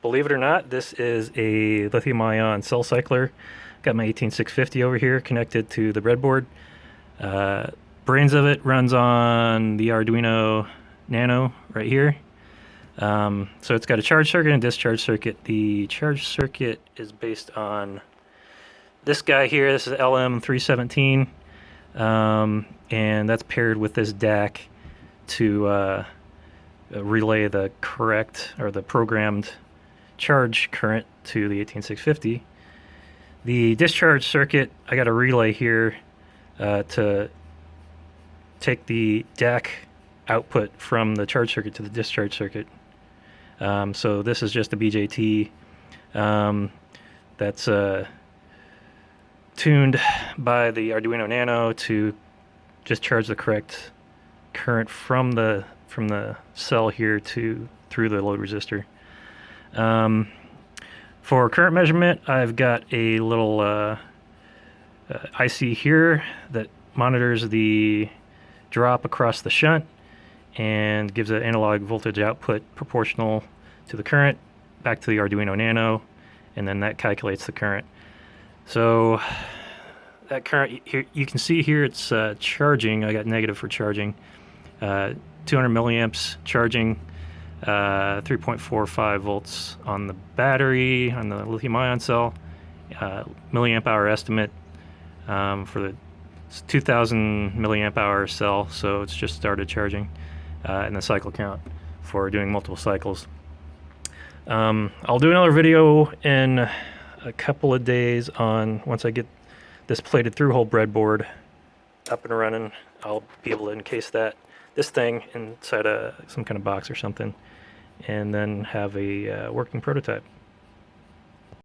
Believe it or not, this is a lithium-ion cell cycler. Got my 18650 over here connected to the breadboard. Brains of it runs on the Arduino Nano right here. So it's got a charge circuit and a discharge circuit. The charge circuit is based on this guy here. This is LM317, and that's paired with this DAC to relay the correct or the programmed charge current to the 18650. The discharge circuit, I got a relay here to take the DAC output from the charge circuit to the discharge circuit. So this is just a BJT that's tuned by the Arduino Nano to just charge the correct current from the cell here through the load resistor. For current measurement, I've got a little IC here that monitors the drop across the shunt and gives an analog voltage output proportional to the current back to the Arduino Nano, and then that calculates the current. So that current here, you can see here it's charging. I got negative for charging. 200 milliamps charging, 3.45 volts on the battery on the lithium-ion cell. Milliamp hour estimate for the 2000 milliamp hour cell, so it's just started charging, and the cycle count for doing multiple cycles. I'll do another video in a couple of days on once I get this plated through hole breadboard up and running. I'll be able to encase this thing inside some kind of box or something, and then have a working prototype.